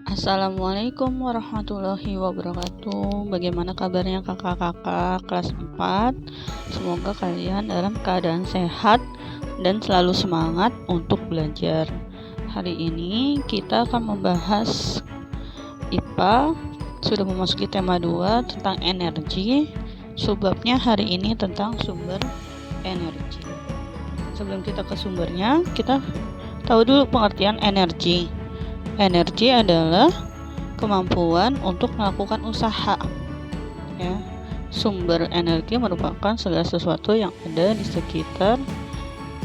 Assalamualaikum warahmatullahi wabarakatuh. Bagaimana kabarnya kakak-kakak kelas 4? Semoga kalian dalam keadaan sehat dan selalu semangat untuk belajar. Hari ini kita akan membahas IPA, sudah memasuki tema 2 tentang energi. Subbabnya hari ini tentang sumber energi. Sebelum kita ke sumbernya, kita tahu dulu pengertian energi. Energi adalah kemampuan untuk melakukan usaha. Ya. Sumber energi merupakan segala sesuatu yang ada di sekitar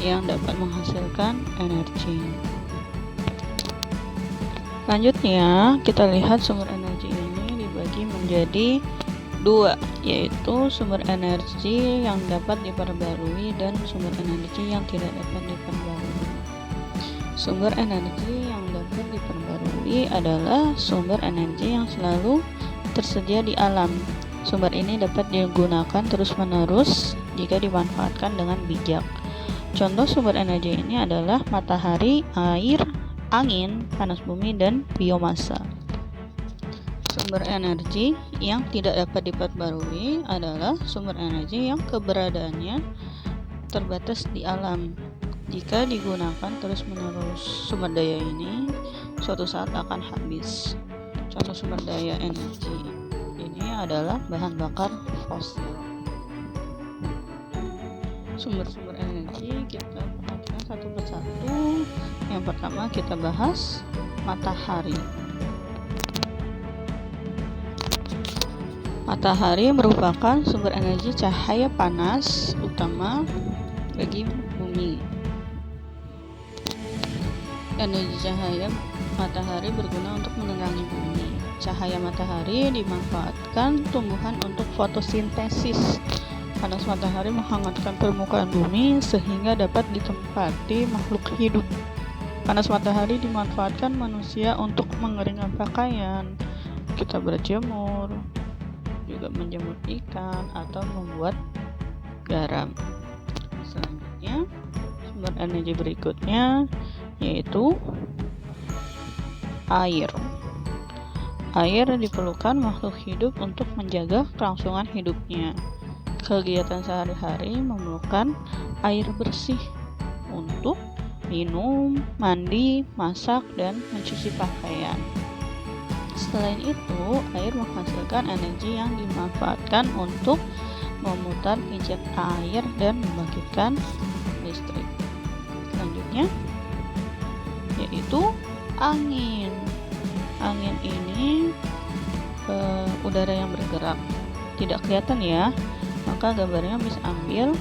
yang dapat menghasilkan energi. Selanjutnya, kita lihat sumber energi ini dibagi menjadi 2, yaitu sumber energi yang dapat diperbarui dan sumber energi yang tidak dapat diperbarui. Sumber energi yang dapat diperbarui adalah sumber energi yang selalu tersedia di alam. Sumber ini dapat digunakan terus-menerus jika dimanfaatkan dengan bijak. Contoh sumber energi ini adalah matahari, air, angin, panas bumi, dan biomasa. Sumber energi yang tidak dapat diperbarui adalah sumber energi yang keberadaannya terbatas di alam. Jika digunakan terus-menerus, sumber daya ini suatu saat akan habis. Contoh sumber daya energi ini adalah bahan bakar fosil. Sumber-sumber energi kita perhatikan satu persatu. Yang pertama kita bahas matahari. Matahari merupakan sumber energi cahaya panas utama bagi bumi. Energi cahaya matahari berguna untuk menerangi bumi. Cahaya matahari dimanfaatkan tumbuhan untuk fotosintesis. Panas matahari menghangatkan permukaan bumi sehingga dapat ditempati makhluk hidup. Panas matahari dimanfaatkan manusia untuk mengeringkan pakaian, kita berjemur, juga menjemur ikan atau membuat garam. Selanjutnya, sumber energi berikutnya yaitu air. Air diperlukan makhluk hidup untuk menjaga kelangsungan hidupnya. Kegiatan sehari-hari memerlukan air bersih untuk minum, mandi, masak, dan mencuci pakaian. Selain itu, air menghasilkan energi yang dimanfaatkan untuk memutar kincir air dan membangkitkan listrik. Selanjutnya yaitu angin. Angin ini udara yang bergerak, tidak kelihatan ya, maka gambarnya bisa ambil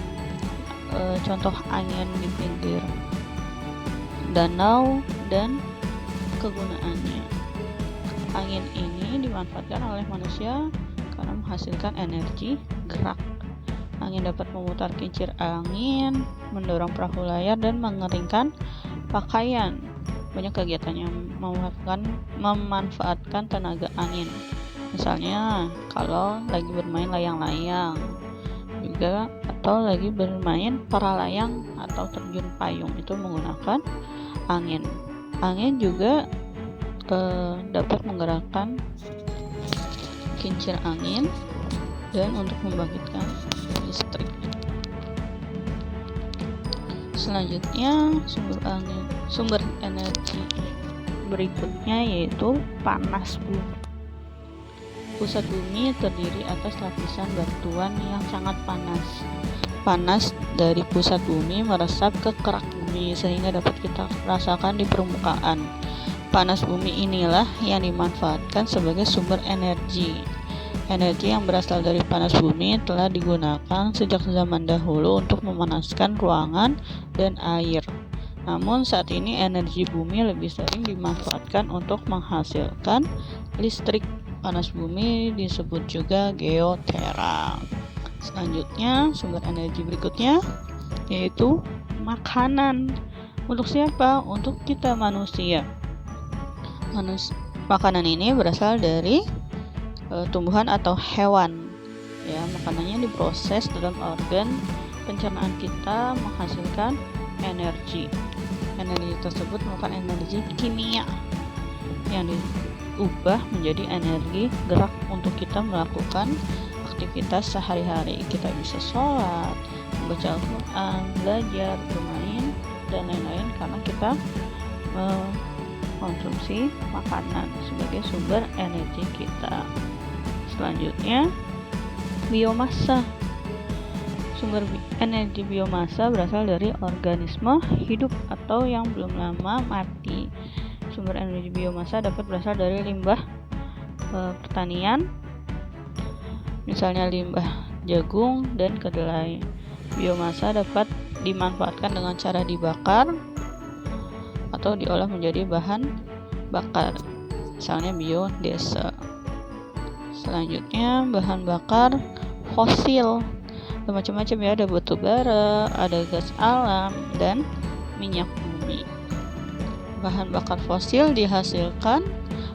contoh angin di pinggir danau dan kegunaannya. Angin ini dimanfaatkan oleh manusia karena menghasilkan energi gerak. Angin dapat memutar kincir angin, mendorong perahu layar, dan mengeringkan pakaian. Banyak kegiatan yang memanfaatkan tenaga angin. Misalnya kalau lagi bermain layang-layang juga, atau lagi bermain para layang atau terjun payung, itu menggunakan angin. Angin juga dapat menggerakkan kincir angin dan untuk membangkitkan listrik. Selanjutnya sumber energi berikutnya yaitu panas bumi. Pusat bumi terdiri atas lapisan batuan yang sangat panas. Panas dari pusat bumi meresap ke kerak bumi sehingga dapat kita rasakan di permukaan. Panas bumi inilah yang dimanfaatkan sebagai sumber energi. Energi yang berasal dari panas bumi telah digunakan sejak zaman dahulu untuk memanaskan ruangan dan air. Namun saat ini energi bumi lebih sering dimanfaatkan untuk menghasilkan listrik. Panas bumi disebut juga geothermal. Selanjutnya, sumber energi berikutnya yaitu makanan. Untuk siapa? Untuk kita manusia. Makanan ini berasal dari tumbuhan atau hewan. Ya, makanannya diproses dalam organ pencernaan kita menghasilkan energi. Energi tersebut merupakan energi kimia yang ubah menjadi energi gerak untuk kita melakukan aktivitas sehari-hari. Kita bisa sholat, membaca Al-Quran, belajar, bermain, dan lain-lain karena kita mengkonsumsi makanan sebagai sumber energi kita. Selanjutnya, biomasa. Sumber energi biomasa berasal dari organisme hidup atau yang belum lama mati. Sumber energi biomasa dapat berasal dari limbah pertanian, misalnya limbah jagung dan kedelai. Biomasa dapat dimanfaatkan dengan cara dibakar atau diolah menjadi bahan bakar, misalnya biodiesel. Selanjutnya, bahan bakar fosil. Macam-macam ya, ada batu bara, ada gas alam, dan minyak bumi. Bahan bakar fosil dihasilkan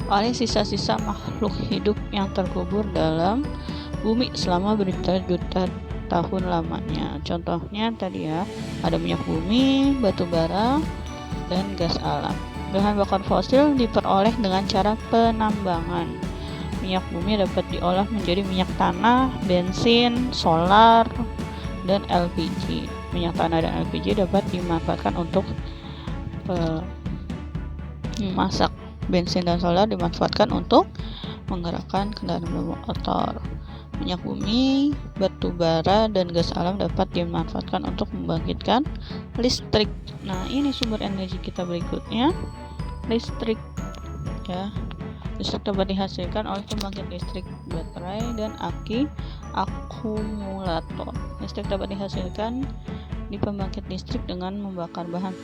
oleh sisa-sisa makhluk hidup yang terkubur dalam bumi selama berjuta-juta tahun lamanya. Contohnya tadi ya, ada minyak bumi, batu bara, dan gas alam. Bahan bakar fosil diperoleh dengan cara penambangan. Minyak bumi dapat diolah menjadi minyak tanah, bensin, solar, dan LPG. Minyak tanah dan LPG dapat dimanfaatkan untuk memasak. Bensin dan solar dimanfaatkan untuk menggerakkan kendaraan bermotor. Minyak bumi, batu bara, dan gas alam dapat dimanfaatkan untuk membangkitkan listrik. Nah, ini sumber energi kita berikutnya, listrik ya. Listrik dapat dihasilkan oleh pembangkit listrik baterai dan akumulator. Listrik dapat dihasilkan di pembangkit listrik dengan membakar bahan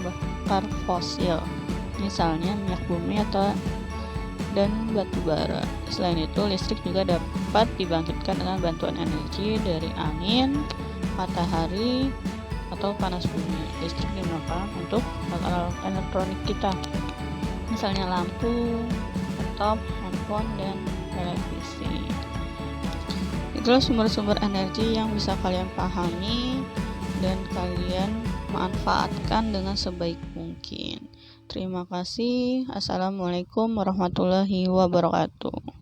bakar fosil, misalnya minyak bumi dan batu bara. Selain itu, listrik juga dapat dibangkitkan dengan bantuan energi dari angin, matahari, atau panas bumi. Listrik digunakan untuk alat elektronik kita, misalnya lampu, laptop, handphone, dan televisi. Itulah sumber-sumber energi yang bisa kalian pahami dan kalian manfaatkan dengan sebaik mungkin. Terima kasih. Assalamualaikum warahmatullahi wabarakatuh.